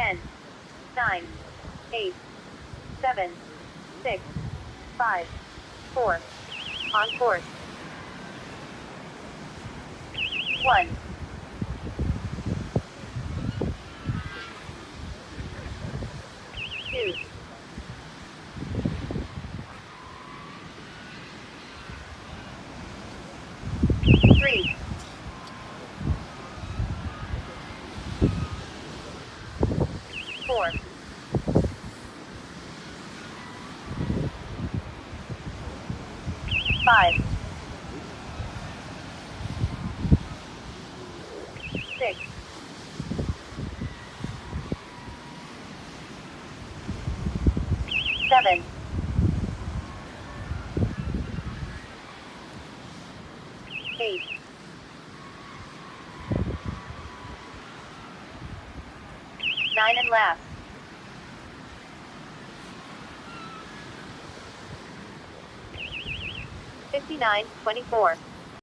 10, 9, 8, 7, 6, 5, 4. On course. 1, 2, 3, 4, 5, 6, 7, 8, 9 and last. 59, 24.